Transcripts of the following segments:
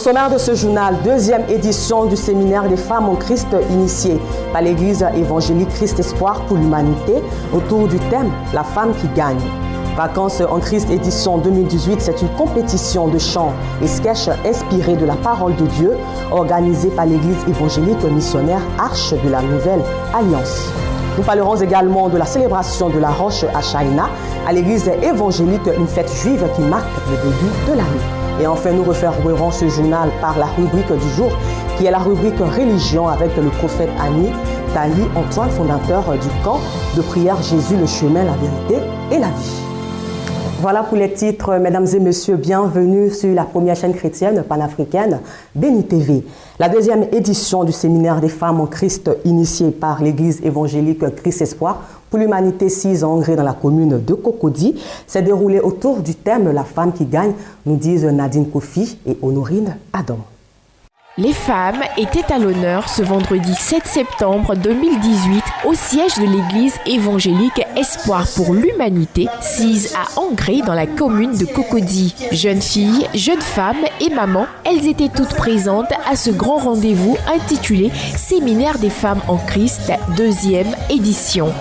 sommaire de ce journal, deuxième édition du séminaire des femmes en Christ initié par l'église évangélique Christ Espoir pour l'humanité autour du thème « La femme qui gagne ». Vacances en Christ édition 2018, c'est une compétition de chants et sketchs inspirés de la parole de Dieu organisée par l'église évangélique missionnaire Arche de la Nouvelle Alliance. Nous parlerons également de la célébration de la Rosh Hashanah à l'église évangélique, une fête juive qui marque le début de l'année. Et enfin, nous refermerons ce journal par la rubrique du jour, qui est la rubrique religion avec le prophète Tali Antoine, fondateur du camp de prière Jésus, le chemin, la vérité et la vie. Voilà pour les titres, mesdames et messieurs, bienvenue sur la première chaîne chrétienne panafricaine, Béni TV. La deuxième édition du séminaire des femmes en Christ initié par l'église évangélique Christ Espoir pour l'humanité 6 ans ancrée dans la commune de Cocody s'est déroulée autour du thème « La femme qui gagne », nous disent Nadine Kofi et Honorine Adam. Les femmes étaient à l'honneur ce vendredi 7 septembre 2018 au siège de l'église évangélique Espoir pour l'humanité, sise à Angré dans la commune de Cocody. Jeunes filles, jeunes femmes et mamans, elles étaient toutes présentes à ce grand rendez-vous intitulé Séminaire des femmes en Christ, deuxième édition.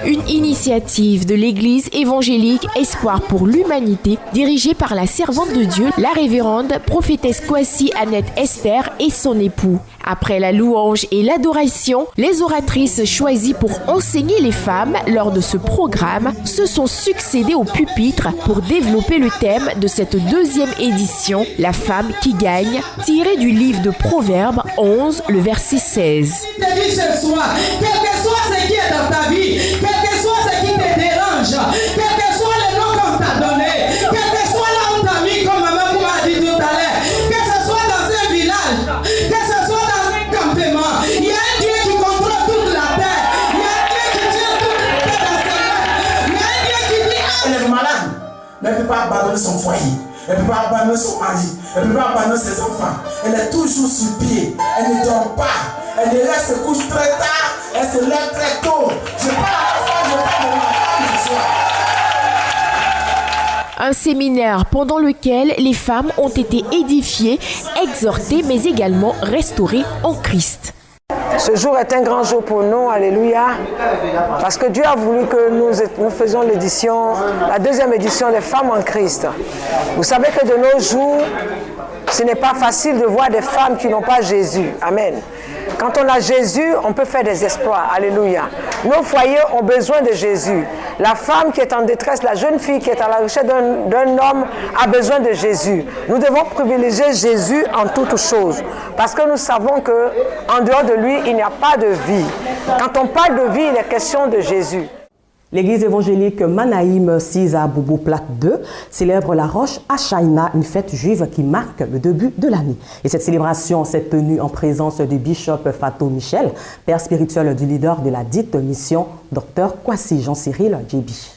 Une initiative de l'église évangélique Espoir pour l'humanité, dirigée par la servante de Dieu, la révérende prophétesse Kwasi Annette Esther et son époux. Après la louange et l'adoration, les oratrices choisies pour enseigner les femmes lors de ce programme se sont succédées au pupitre pour développer le thème de cette deuxième édition, La femme qui gagne, tiré du livre de Proverbes 11, le verset 16. Quel que soit ce qui est dans ta vie, quel que soit ce qui te dérange, quel que soit le nom qu'on t'a donné, quel que soit là où t'as mis, comme maman m'a dit tout à l'heure, que ce soit dans un village, que ce soit dans un campement, il y a un Dieu qui contrôle toute la terre, il y a un Dieu qui tient toute la terre dans ses mains, il y a un Dieu qui dit elle est malade, mais elle ne peut pas abandonner son foyer, elle ne peut pas abandonner son mari, elle ne peut pas abandonner ses enfants, elle est toujours sur pied, elle ne dort pas. Elle se couche très tard, elle se lève très tôt. Je parle à la femme, je parle de ma femme ce soir. Un séminaire pendant lequel les femmes ont été édifiées, exhortées, mais également restaurées en Christ. Ce jour est un grand jour pour nous, alléluia, parce que Dieu a voulu que nous faisions la deuxième édition des femmes en Christ. Vous savez que de nos jours, ce n'est pas facile de voir des femmes qui n'ont pas Jésus. Amen. Quand on a Jésus, on peut faire des exploits. Alléluia. Nos foyers ont besoin de Jésus. La femme qui est en détresse, la jeune fille qui est à la recherche d'un homme a besoin de Jésus. Nous devons privilégier Jésus en toutes choses. Parce que nous savons qu'en dehors de lui, il n'y a pas de vie. Quand on parle de vie, il est question de Jésus. L'église évangélique Manaïm 6 à Bobo Plate 2 célèbre la Rosh Hashanah, une fête juive qui marque le début de l'année. Et cette célébration s'est tenue en présence du bishop Fatou Michel, père spirituel du leader de la dite mission, Dr Kwasi Jean-Cyril Djebi.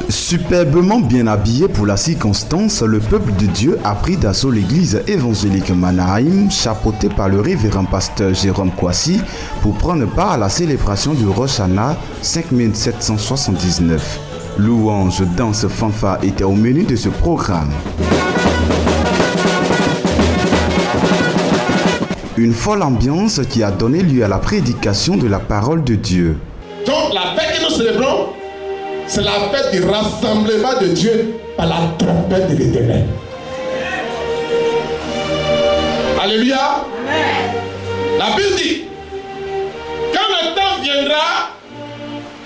Superbement bien habillé pour la circonstance, le peuple de Dieu a pris d'assaut l'église évangélique Manaïm, chapeautée par le révérend pasteur Jérôme Kwasi, pour prendre part à la célébration du Rosh Hashanah 5779. Louanges, danse, fanfare étaient au menu de ce programme. Une folle ambiance qui a donné lieu à la prédication de la parole de Dieu. Donc la fête que nous célébrons, c'est la fête du rassemblement de Dieu par la trompette de l'Éternel. Alléluia. Amen. La Bible dit, quand le temps viendra,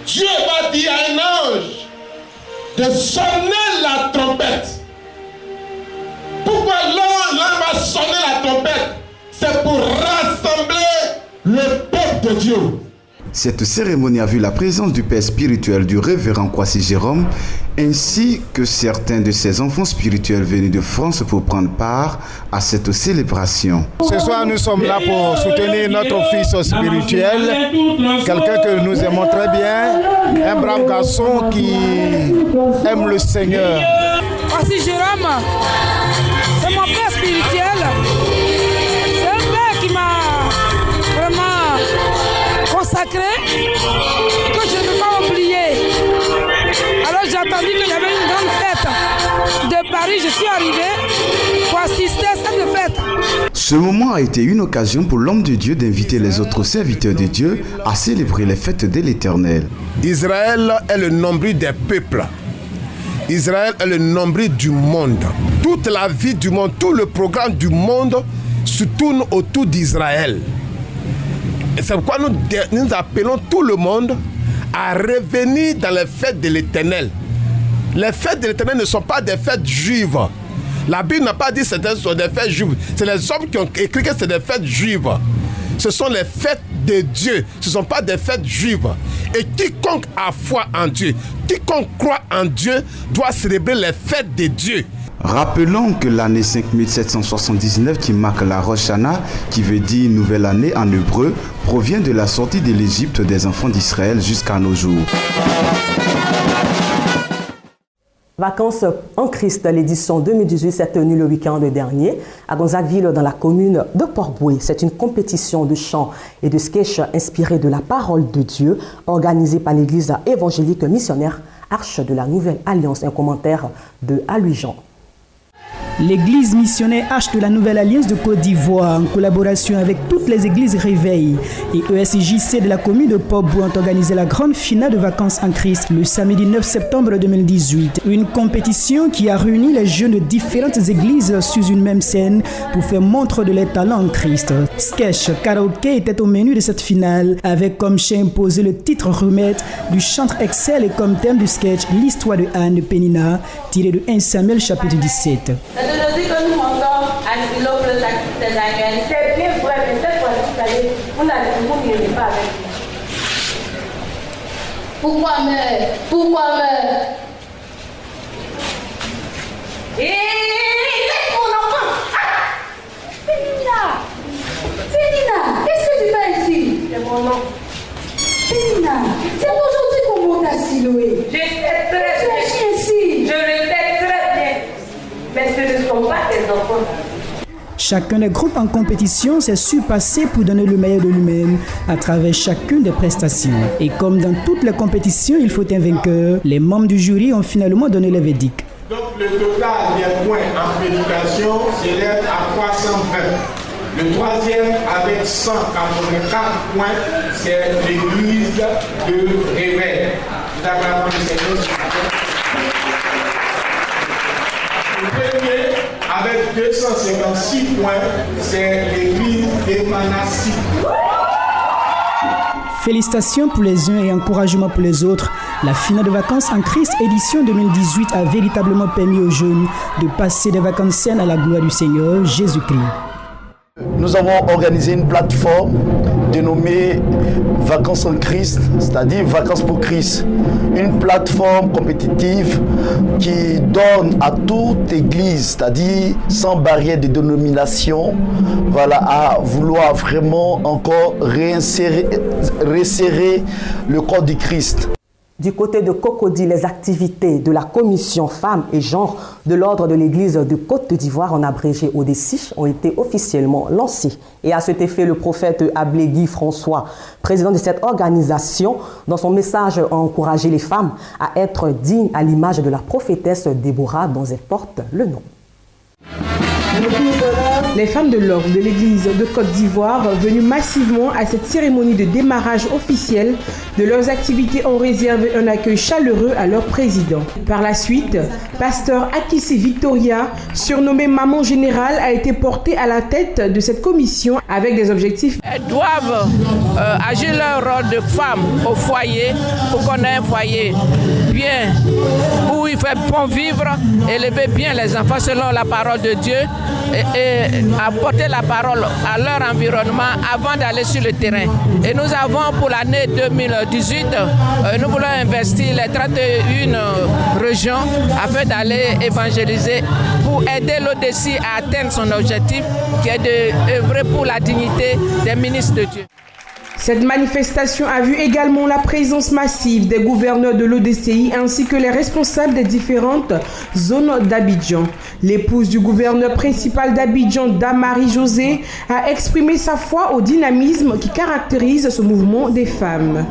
Dieu va dire à un ange de sonner la trompette. Pourquoi l'ange va sonner la trompette? C'est pour rassembler le peuple de Dieu. Cette cérémonie a vu la présence du père spirituel du révérend Kwasi Jérôme ainsi que certains de ses enfants spirituels venus de France pour prendre part à cette célébration. Ce soir, nous sommes là pour soutenir notre fils spirituel, quelqu'un que nous aimons très bien, un brave garçon qui aime le Seigneur. Kwasi Jérôme, c'est mon père spirituel. C'est un père qui m'a sacré que je ne peux pas oublier. Alors j'ai entendu qu'il y avait une grande fête de Paris. Je suis arrivé pour assister à cette fête. Ce moment a été une occasion pour l'homme de Dieu d'inviter les autres serviteurs de Dieu à célébrer les fêtes de l'Éternel. Israël est le nombril des peuples. Israël est le nombril du monde. Toute la vie du monde, tout le programme du monde se tourne autour d'Israël. Et c'est pourquoi nous appelons tout le monde à revenir dans les fêtes de l'Éternel. Les fêtes de l'Éternel ne sont pas des fêtes juives. La Bible n'a pas dit que ce sont des fêtes juives. C'est les hommes qui ont écrit que c'est des fêtes juives. Ce sont les fêtes de Dieu. Ce ne sont pas des fêtes juives. Et quiconque a foi en Dieu, quiconque croit en Dieu, doit célébrer les fêtes de Dieu. Rappelons que l'année 5779 qui marque la Rosh Hashanah, qui veut dire nouvelle année en hébreu, provient de la sortie de l'Égypte des enfants d'Israël jusqu'à nos jours. Vacances en Christ, l'édition 2018 s'est tenue le week-end dernier à Gonzagueville dans la commune de Port-Bouët. C'est une compétition de chants et de sketchs inspirés de la parole de Dieu organisée par l'église évangélique missionnaire Arche de la Nouvelle Alliance. Un commentaire de Alois Jean. L'église missionnaire Arche de la Nouvelle Alliance de Côte d'Ivoire, en collaboration avec toutes les églises Réveil et ESJC de la commune de Port-Bouët, ont organisé la grande finale de Vacances en Christ le samedi 9 septembre 2018. Une compétition qui a réuni les jeunes de différentes églises sur une même scène pour faire montre de leurs talents en Christ. Sketch, karaoké était au menu de cette finale, avec comme chien imposé le titre remède du chantre Excel et comme thème du sketch l'histoire de Anne Pénina, tiré de 1 Samuel chapitre 17. C'est aujourd'hui que nous montons à Silo le sacrifice des agneaux. C'est bien vrai, mais cette fois-ci, vous n'irez pas avec nous. Pourquoi meurt? Pourquoi meurt? Laisse mon enfant! Pénina! Pénina! Qu'est-ce que tu fais ici? C'est mon nom. Pénina! C'est aujourd'hui qu'on monte à Siloé. Je sais très bien. Tu agis ainsi. Je le sais très bien. Mais ce ne sont pas tes enfants. Chacun des groupes en compétition s'est surpassé pour donner le meilleur de lui-même à travers chacune des prestations. Et comme dans toutes les compétitions, il faut un vainqueur, les membres du jury ont finalement donné le verdict. Donc le total des points en prédication s'élève à 320. Le troisième avec 184 points, c'est l'église de Réveil. Le premier, avec 256 points, c'est l'église de Manassi. Félicitations pour les uns et encouragement pour les autres. La finale de Vacances en Christ édition 2018 a véritablement permis aux jeunes de passer des vacances saines à la gloire du Seigneur Jésus-Christ. Nous avons organisé une plateforme dénommée Vacances en Christ, c'est-à-dire Vacances pour Christ. Une plateforme compétitive qui donne à toute église, c'est-à-dire sans barrière de dénomination, voilà, à vouloir vraiment encore resserrer le corps du Christ. Du côté de Cocody, les activités de la commission femmes et genre de l'ordre de l'église de Côte d'Ivoire, en abrégé ODCIH, ont été officiellement lancées. Et à cet effet, le prophète Ablé François, président de cette organisation, dans son message a encouragé les femmes à être dignes à l'image de la prophétesse Déborah dont elles portent le nom. Les femmes de l'ordre de l'église de Côte d'Ivoire, venues massivement à cette cérémonie de démarrage officiel de leurs activités, ont réservé un accueil chaleureux à leur président. Par la suite, pasteur Akissi Victoria, surnommé Maman Générale, a été porté à la tête de cette commission avec des objectifs. Elles doivent agir leur rôle de femme au foyer pour qu'on ait un foyer bien, où il fait bon vivre, élever bien les enfants selon la parole de Dieu et apporter la parole à leur environnement avant d'aller sur le terrain. Et nous avons pour l'année 2018, nous voulons investir les 31 régions afin d'aller évangéliser pour aider l'ODCI à atteindre son objectif qui est d'œuvrer pour la dignité des ministres de Dieu. Cette manifestation a vu également la présence massive des gouverneurs de l'ODCI ainsi que les responsables des différentes zones d'Abidjan. L'épouse du gouverneur principal d'Abidjan, Damari José, a exprimé sa foi au dynamisme qui caractérise ce mouvement des femmes.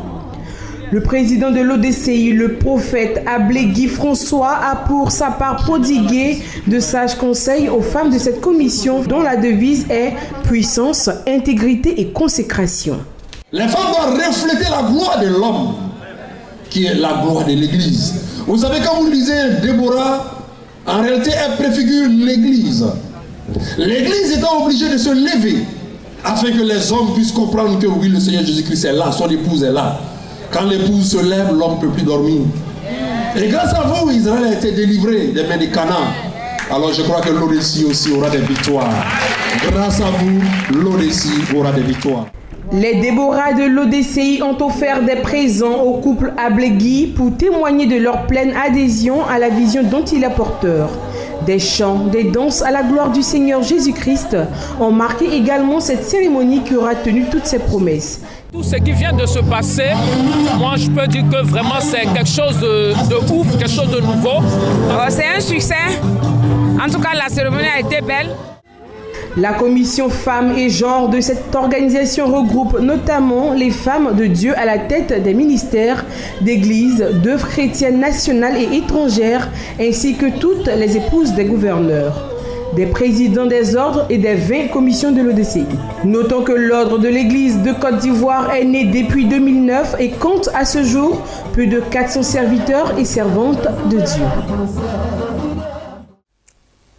Le président de l'ODCI, le prophète Ablé François, a pour sa part prodigué de sages conseils aux femmes de cette commission dont la devise est puissance, intégrité et consécration. Les femmes doivent refléter la gloire de l'homme, qui est la gloire de l'Église. Vous savez, quand vous lisez Déborah, en réalité, elle préfigure l'Église. L'Église étant obligée de se lever afin que les hommes puissent comprendre que oui, le Seigneur Jésus-Christ est là, son épouse est là. Quand l'épouse se lève, l'homme ne peut plus dormir. Et grâce à vous, Israël a été délivré des mains de Canaan. Alors je crois que l'ODCI aussi aura des victoires. Grâce à vous, l'ODCI aura des victoires. Les Déborah de l'ODCI ont offert des présents au couple Ablégui pour témoigner de leur pleine adhésion à la vision dont il est porteur. Des chants, des danses à la gloire du Seigneur Jésus-Christ ont marqué également cette cérémonie qui aura tenu toutes ses promesses. Tout ce qui vient de se passer, moi je peux dire que vraiment c'est quelque chose de ouf, quelque chose de nouveau. C'est un succès. En tout cas, la cérémonie a été belle. La commission femmes et genre de cette organisation regroupe notamment les femmes de Dieu à la tête des ministères, d'églises, d'œuvres chrétiennes nationales et étrangères, ainsi que toutes les épouses des gouverneurs, des présidents des ordres et des 20 commissions de l'ODCI. Notons que l'ordre de l'Église de Côte d'Ivoire est né depuis 2009 et compte à ce jour plus de 400 serviteurs et servantes de Dieu.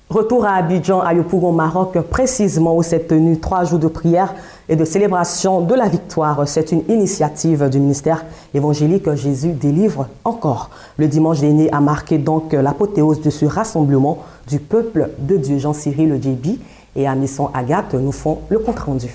Retour à Abidjan, à Yopougon, Maroc, précisément où s'est tenu 3 jours de prière et de célébration de la victoire. C'est une initiative du ministère évangélique Jésus délivre encore. Le dimanche dernier a marqué donc l'apothéose de ce rassemblement du peuple de Dieu. Jean-Cyril Djebi et Amisson Agathe nous font le compte-rendu.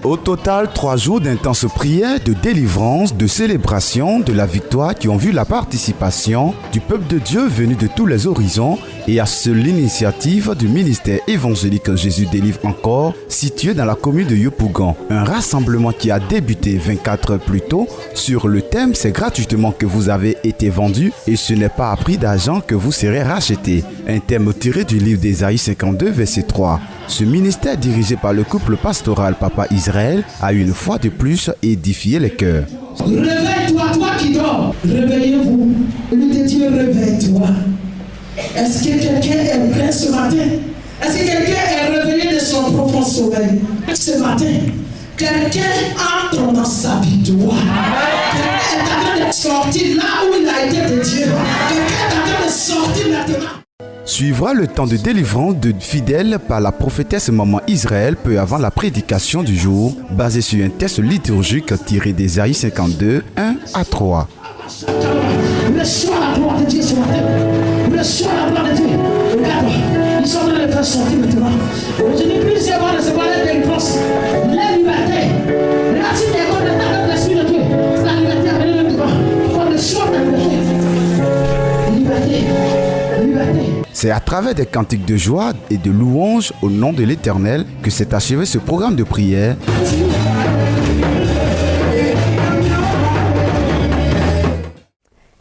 Au total, 3 jours d'intenses prières, de délivrance, de célébration de la victoire qui ont vu la participation du peuple de Dieu venu de tous les horizons et à l'initiative du ministère évangélique Jésus délivre encore, situé dans la commune de Yopougon. Un rassemblement qui a débuté 24 heures plus tôt sur le thème « C'est gratuitement que vous avez été vendu et ce n'est pas à prix d'argent que vous serez racheté ». Un thème tiré du livre d'Ésaïe 52, verset 3. Ce ministère dirigé par le couple pastoral Papa Israël a une fois de plus édifié les cœurs. Réveille-toi, toi qui dors. Réveillez-vous. Lui de Dieu, réveille-toi. Est-ce que quelqu'un est prêt ce matin? Est-ce que quelqu'un est réveillé de son profond sommeil ce matin? Quelqu'un entre dans sa victoire. Quelqu'un est en train de sortir là où il a été de Dieu. Quelqu'un est en train de sortir maintenant. Suivra le temps de délivrance de fidèles par la prophétesse Maman Israël peu avant la prédication du jour, basé sur un texte liturgique tiré d'Ésaïe 52, 1 à 3. Reçois la gloire de Dieu ce matin. Reçois la gloire de Dieu. Regarde, ils sont en train de faire sortir maintenant. Je ne plus savoir recevoir la délivrance, la liberté. Regarde si tu es contre l'esprit de Dieu. La liberté a venu devant. On reçoit la liberté. Liberté. C'est à travers des cantiques de joie et de louange au nom de l'Éternel que s'est achevé ce programme de prière.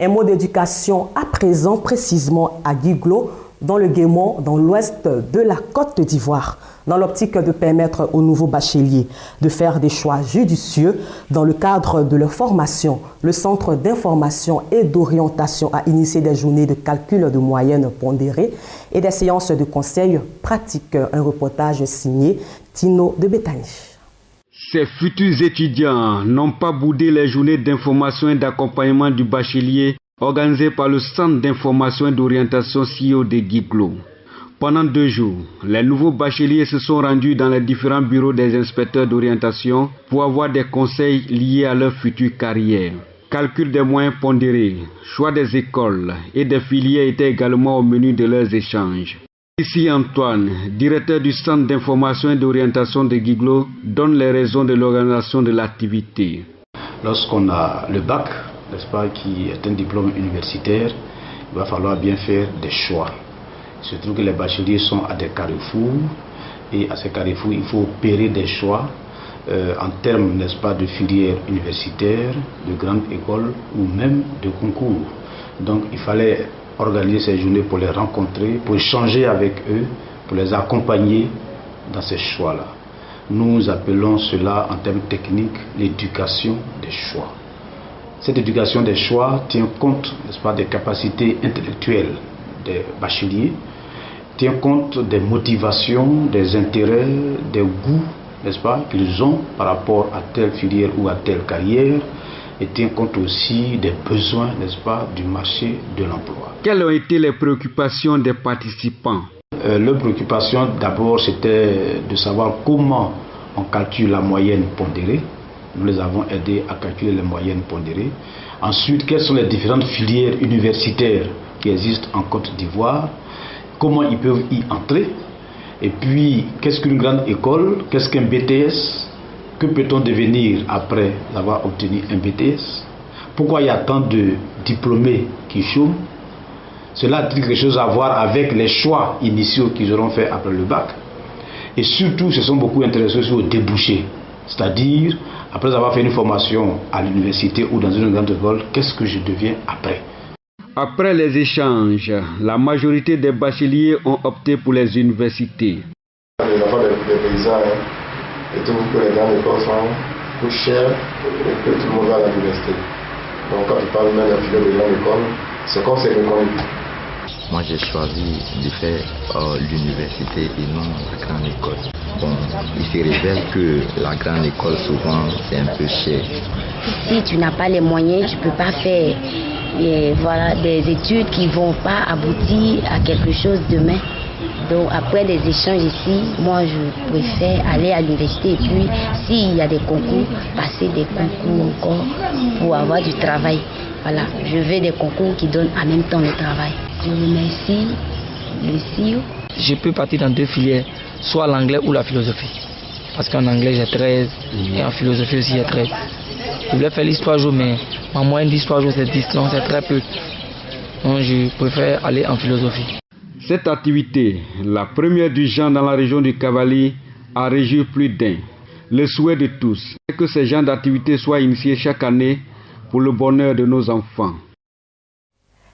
Un mot d'éducation à présent, précisément à Guiglo, dans le Guémont, dans l'ouest de la Côte d'Ivoire, dans l'optique de permettre aux nouveaux bacheliers de faire des choix judicieux dans le cadre de leur formation. Le Centre d'information et d'orientation a initié des journées de calcul de moyenne pondérée et des séances de conseil pratiques. Un reportage signé Tino de Béthanie. Ces futurs étudiants n'ont pas boudé les journées d'information et d'accompagnement du bachelier organisées par le Centre d'information et d'orientation CEO de Guiglo. Pendant 2 jours, les nouveaux bacheliers se sont rendus dans les différents bureaux des inspecteurs d'orientation pour avoir des conseils liés à leur future carrière. Calcul des moyens pondérés, choix des écoles et des filières étaient également au menu de leurs échanges. Ici Antoine, directeur du Centre d'information et d'orientation de Guiglo, donne les raisons de l'organisation de l'activité. Lorsqu'on a le bac, n'est-ce pas, qui est un diplôme universitaire, il va falloir bien faire des choix. Il se trouve que les bacheliers sont à des carrefours Et à ces carrefours, il faut opérer des choix en termes, n'est-ce pas, de filières universitaires, de grandes écoles ou même de concours. Donc il fallait organiser ces journées pour les rencontrer, pour échanger avec eux, pour les accompagner dans ces choix-là. Nous appelons cela en termes techniques l'éducation des choix. Cette éducation des choix tient compte, n'est-ce pas, des capacités intellectuelles des bacheliers, tient compte des motivations, des intérêts, des goûts, n'est-ce pas, qu'ils ont par rapport à telle filière ou à telle carrière, et tient compte aussi des besoins, n'est-ce pas, du marché de l'emploi. Quelles ont été les préoccupations des participants? Leur préoccupation d'abord c'était de savoir comment on calcule la moyenne pondérée. Nous les avons aidés à calculer les moyennes pondérées. Ensuite, quelles sont les différentes filières universitaires qui existent en Côte d'Ivoire, comment ils peuvent y entrer, et puis qu'est-ce qu'une grande école, qu'est-ce qu'un BTS, que peut-on devenir après avoir obtenu un BTS, pourquoi il y a tant de diplômés qui chôment. Cela a quelque chose à voir avec les choix initiaux qu'ils auront fait après le bac. Et surtout, se sont beaucoup intéressés sur le débouché. C'est-à-dire, après avoir fait une formation à l'université ou dans une grande école, qu'est-ce que je deviens après? Après les échanges, la majorité des bacheliers ont opté pour les universités. Les enfants des paysans, et tout que les grandes écoles sont plus chères et que tout le monde va à l'université. Donc quand tu parles même de la filière de grande école, c'est comme c'est reconnu. Moi j'ai choisi de faire l'université et non la grande école. Bon, il se révèle que la grande école souvent c'est un peu cher. Si tu n'as pas les moyens, tu ne peux pas faire des études qui ne vont pas aboutir à quelque chose demain. Donc après les échanges ici, moi je préfère aller à l'université et puis s'il y a des concours, passer des concours encore pour avoir du travail. Voilà, je veux des concours qui donnent en même temps le travail. Je remercie le CIO. Je peux partir dans deux filières, soit l'anglais ou la philosophie. Parce qu'en anglais j'ai 13 et en philosophie aussi j'ai 13. Je voulais faire l'histoire jour, mais ma moyenne d'histoire jour c'est 10, donc c'est très peu. Donc je préfère aller en philosophie. Cette activité, la première du genre dans la région du Cavalier, a réjoui plus d'un. Le souhait de tous est que ces genres d'activités soient initiés chaque année pour le bonheur de nos enfants.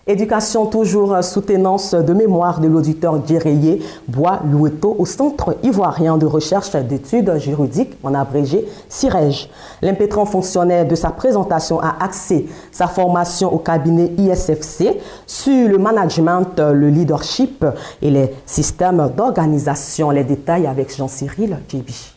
Éducation toujours sous tenance de mémoire de l'auditeur Djéreye Bois Loueto au Centre ivoirien de recherche d'études juridiques, en abrégé CIREJ. L'impétrant fonctionnaire de sa présentation a axé sa formation au cabinet ISFC sur le management, le leadership et les systèmes d'organisation. Les détails avec Jean-Cyril Djibi.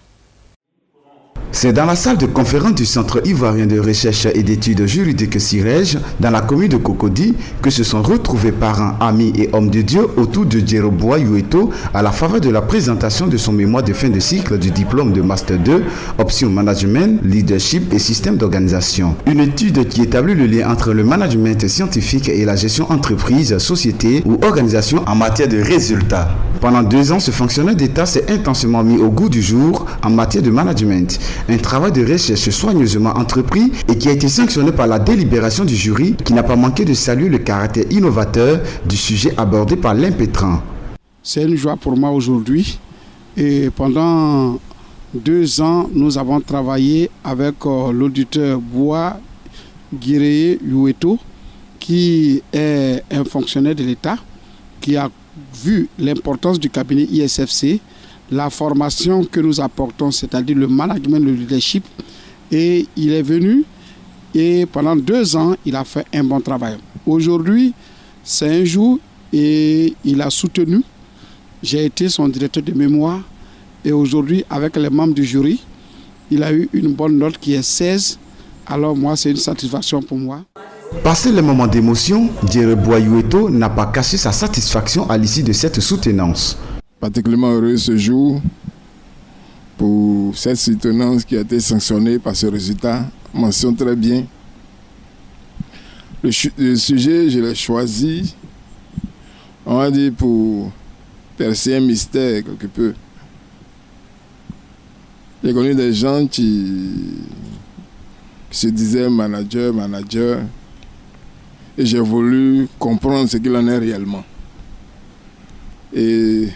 C'est dans la salle de conférence du Centre ivoirien de recherche et d'études juridiques CIREJ, dans la commune de Cocody, que se sont retrouvés parents, amis et hommes de Dieu autour de Djéreye Bois Loueto à la faveur de la présentation de son mémoire de fin de cycle du diplôme de Master 2, option management, leadership et système d'organisation. Une étude qui établit le lien entre le management scientifique et la gestion entreprise, société ou organisation en matière de résultats. Pendant 2 ans, ce fonctionnaire d'État s'est intensément mis au goût du jour en matière de management. Un travail de recherche soigneusement entrepris et qui a été sanctionné par la délibération du jury qui n'a pas manqué de saluer le caractère innovateur du sujet abordé par l'impétrant. C'est une joie pour moi aujourd'hui et pendant 2 ans, nous avons travaillé avec l'auditeur Bois Djéreye Loueto qui est un fonctionnaire de l'État qui a vu l'importance du cabinet ISFC, la formation que nous apportons, c'est-à-dire le management, le leadership, et il est venu et pendant 2 ans, il a fait un bon travail. Aujourd'hui, c'est un jour et il a soutenu. J'ai été son directeur de mémoire et aujourd'hui, avec les membres du jury, il a eu une bonne note qui est 16. Alors moi, c'est une satisfaction pour moi. Passé le moment d'émotion, Djéreye Bois Loueto n'a pas caché sa satisfaction à l'issue de cette soutenance. Particulièrement heureux ce jour pour cette soutenance qui a été sanctionnée par ce résultat. Mention très bien. Le sujet, je l'ai choisi, on va dire, pour percer un mystère quelque peu. J'ai connu des gens qui se disaient manager, et j'ai voulu comprendre ce qu'il en est réellement. Et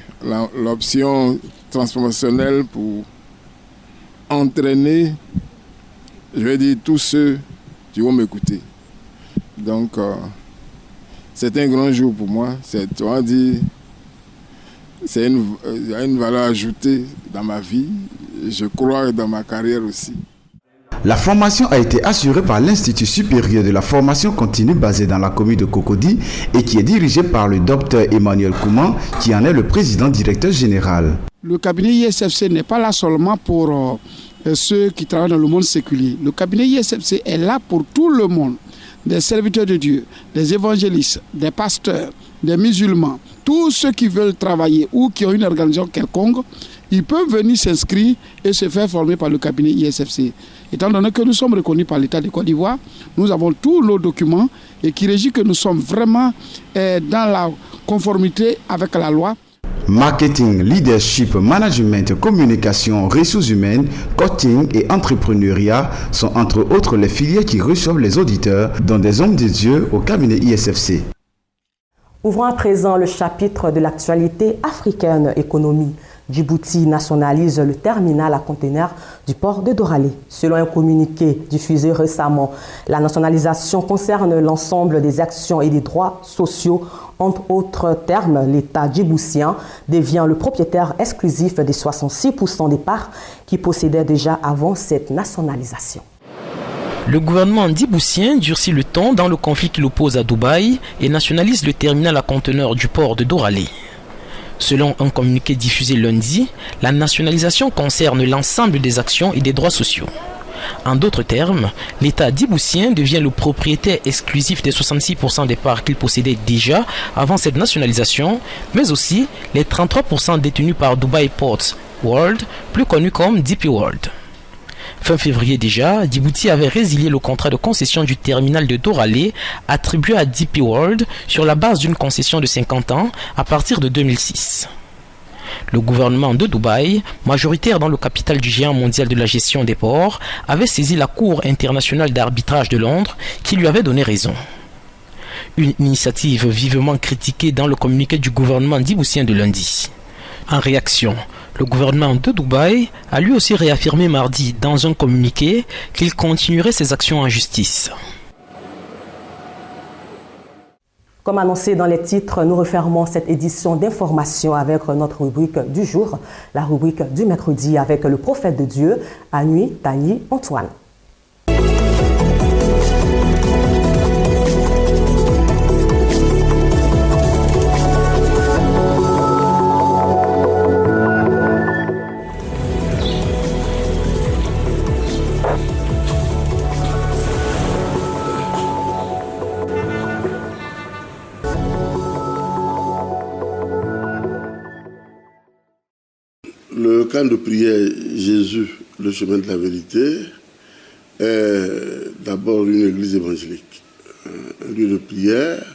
l'option transformationnel pour entraîner, je vais dire, tous ceux qui vont m'écouter. Donc, c'est un grand jour pour moi. C'est une valeur ajoutée dans ma vie, je crois, dans ma carrière aussi. La formation a été assurée par l'Institut supérieur de la formation continue basé dans la commune de Cocody et qui est dirigé par le docteur Emmanuel Kouman, qui en est le président directeur général. Le cabinet ISFC n'est pas là seulement pour ceux qui travaillent dans le monde séculier. Le cabinet ISFC est là pour tout le monde, des serviteurs de Dieu, des évangélistes, des pasteurs, des musulmans, tous ceux qui veulent travailler ou qui ont une organisation quelconque, ils peuvent venir s'inscrire et se faire former par le cabinet ISFC. Étant donné que nous sommes reconnus par l'État de Côte d'Ivoire, nous avons tous nos documents et qui régit que nous sommes vraiment dans la conformité avec la loi. Marketing, leadership, management, communication, ressources humaines, coaching et entrepreneuriat sont entre autres les filières qui reçoivent les auditeurs dans des hommes de Dieu au cabinet ISFC. Ouvrons à présent le chapitre de l'actualité africaine économie. Djibouti nationalise le terminal à conteneurs du port de Doralé. Selon un communiqué diffusé récemment, la nationalisation concerne l'ensemble des actions et des droits sociaux. Entre autres termes, l'État djiboutien devient le propriétaire exclusif des 66% des parts qu'il possédait déjà avant cette nationalisation. Le gouvernement djiboutien durcit le ton dans le conflit qui l'oppose à Dubaï et nationalise le terminal à conteneurs du port de Doralé. Selon un communiqué diffusé lundi, la nationalisation concerne l'ensemble des actions et des droits sociaux. En d'autres termes, l'État djiboutien devient le propriétaire exclusif des 66% des parts qu'il possédait déjà avant cette nationalisation, mais aussi les 33% détenus par Dubai Ports World, plus connu comme DP World. Fin février déjà, Djibouti avait résilié le contrat de concession du terminal de Doralé attribué à DP World sur la base d'une concession de 50 ans à partir de 2006. Le gouvernement de Dubaï, majoritaire dans le capital du géant mondial de la gestion des ports, avait saisi la Cour internationale d'arbitrage de Londres qui lui avait donné raison. Une initiative vivement critiquée dans le communiqué du gouvernement djiboutien de lundi. En réaction, le gouvernement de Dubaï a lui aussi réaffirmé mardi dans un communiqué qu'il continuerait ses actions en justice. Comme annoncé dans les titres, nous refermons cette édition d'information avec notre rubrique du jour, la rubrique du mercredi avec le prophète de Dieu, Anui Tani Antoine. Le camp de prière Jésus, le chemin de la vérité, est d'abord une église évangélique, un lieu de prière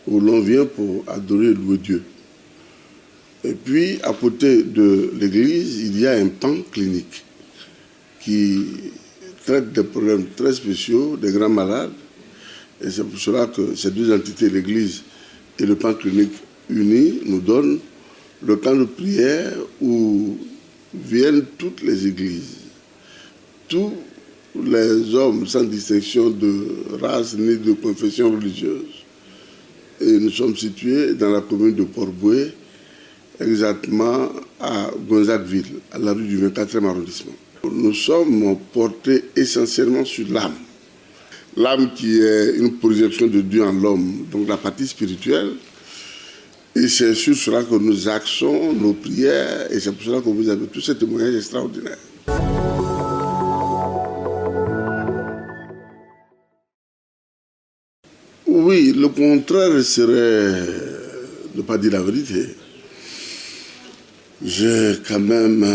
où l'on vient pour adorer et louer Dieu. Et puis, à côté de l'église, il y a un pan clinique qui traite des problèmes très spéciaux, des grands malades. Et c'est pour cela que ces deux entités, l'église et le pan clinique unis, nous donnent le camp de prière où viennent toutes les églises, tous les hommes sans distinction de race ni de confession religieuse. Et nous sommes situés dans la commune de Port-Boué, exactement à Gonzagueville, à la rue du 24e arrondissement. Nous sommes portés essentiellement sur l'âme. L'âme qui est une projection de Dieu en l'homme, donc la partie spirituelle. Et c'est sur cela que nous axons nos prières et c'est pour cela que vous avez tous ces témoignages extraordinaires. Oui, le contraire serait de ne pas dire la vérité. J'ai quand même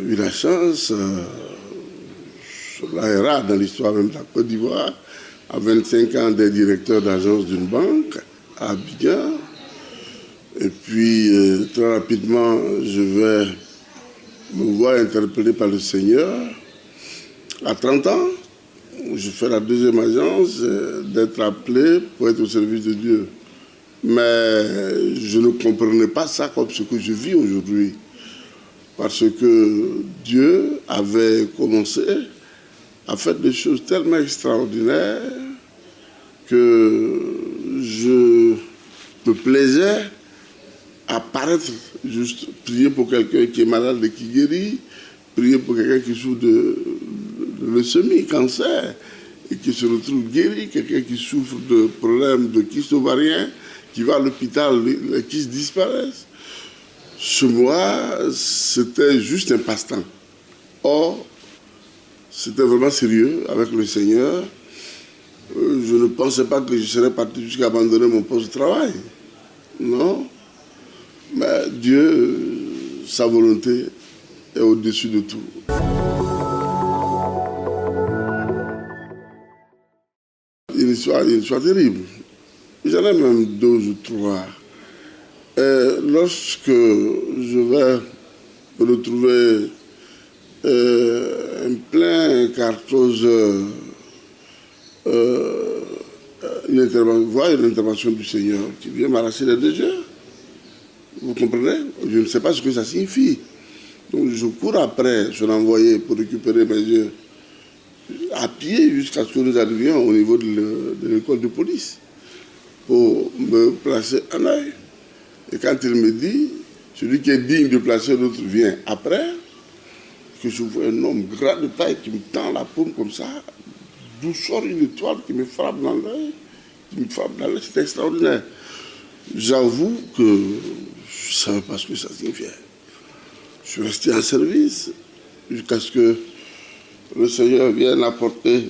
eu la chance, cela est rare dans l'histoire même de la Côte d'Ivoire, à 25 ans d'être directeur d'agence d'une banque à Abidjan. Et puis, très rapidement, je vais me voir interpellé par le Seigneur. À 30 ans, je fais la deuxième agence, d'être appelé pour être au service de Dieu. Mais je ne comprenais pas ça comme ce que je vis aujourd'hui. parce que Dieu avait commencé à faire des choses tellement extraordinaires que je me plaisais à paraître juste, prier pour quelqu'un qui est malade et qui guérit, prier pour quelqu'un qui souffre de leucémie, cancer, et qui se retrouve guéri, quelqu'un qui souffre de problèmes de kyste ovarien, qui va à l'hôpital, les kystes disparaissent. Ce mois, c'était juste un passe-temps. Or, c'était vraiment sérieux avec le Seigneur. Je ne pensais pas que je serais parti jusqu'à abandonner mon poste de travail. Non. Mais Dieu, sa volonté est au-dessus de tout. Une histoire terrible. J'en ai même 2 ou 3. Lorsque je vais me retrouver en plein cartose, une intervention du Seigneur qui vient m'arracher les 2 yeux. Vous comprenez? Je ne sais pas ce que ça signifie. Donc je cours après son envoyé pour récupérer mes yeux à pied jusqu'à ce que nous arrivions au niveau de l'école de police pour me placer un œil. Et quand il me dit, celui qui est digne de placer l'autre vient après, que je vois un homme gras de taille qui me tend la paume comme ça, d'où sort une étoile qui me frappe dans l'œil, c'est extraordinaire. J'avoue que je ne savais pas ce que ça signifiait. Je suis resté en service jusqu'à ce que le Seigneur vienne apporter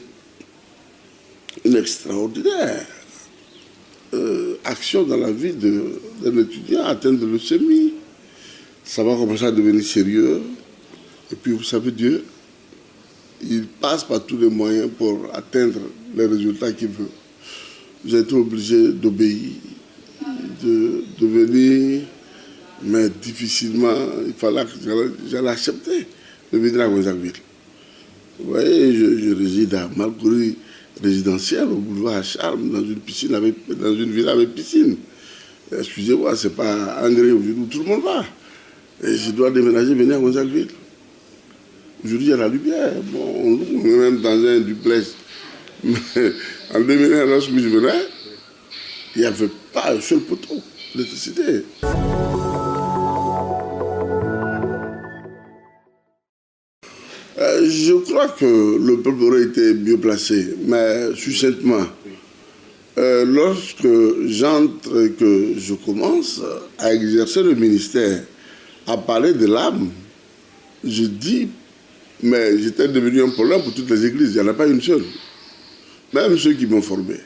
une extraordinaire action dans la vie d'un étudiant atteint de leucémie. Ça va commencer à devenir sérieux. Et puis vous savez, Dieu, il passe par tous les moyens pour atteindre les résultats qu'il veut. J'ai été obligé d'obéir, de venir, mais difficilement, il fallait que j'allais accepter de venir à Wenzakville. Vous voyez, je réside à Malgory résidentiel, au boulevard Charme, dans une villa avec piscine. Excusez-moi, c'est pas Angers où tout le monde va. Et je dois déménager, venir à Wenzakville. Aujourd'hui, il y a la lumière. Bon, on est même dans un duplex. Mais en 2001, lorsque je venais, il n'y avait pas un seul poteau d'électricité. Je crois que le peuple aurait été mieux placé, mais succinctement. Lorsque j'entre et que je commence à exercer le ministère, à parler de l'âme, je dis, mais j'étais devenu un problème pour toutes les églises, il n'y en a pas une seule. Même ceux qui m'ont formé.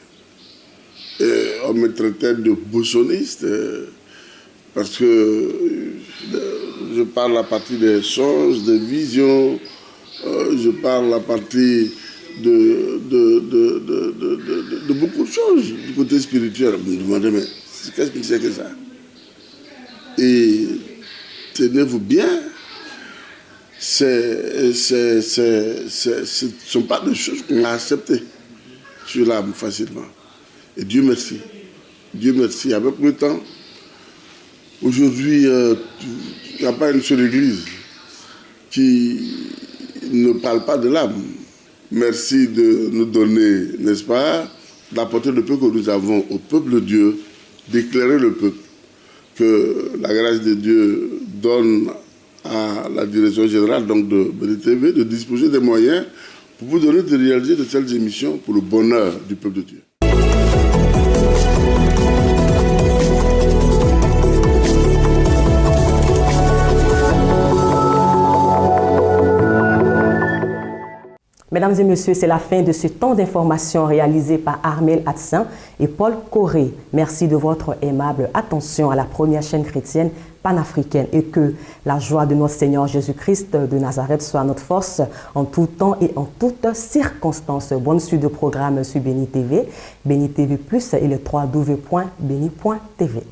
Et on me traitait de boussoniste, parce que je parle à partir des songes, des visions, je parle à partir de beaucoup de choses du côté spirituel. Vous me demandez, mais qu'est-ce que c'est que ça? Et tenez-vous bien, ce ne sont pas des choses qu'on a acceptées sur l'âme facilement. Et Dieu merci. Dieu merci. Avec le temps, aujourd'hui, il n'y a pas une seule église qui ne parle pas de l'âme. Merci de nous donner, n'est-ce pas, d'apporter le peu que nous avons au peuple de Dieu, d'éclairer le peuple. Que la grâce de Dieu donne à la direction générale donc de BNTV de disposer des moyens pour vous donner de réaliser de telles émissions pour le bonheur du peuple de Dieu. Mesdames et messieurs, c'est la fin de ce temps d'information réalisé par Armel Hatsan et Paul Coré. Merci de votre aimable attention à la première chaîne chrétienne panafricaine et que la joie de notre Seigneur Jésus-Christ de Nazareth soit notre force en tout temps et en toutes circonstances. Bonne suite de programme sur Béni TV, Béni TV+, et le www.béni.tv.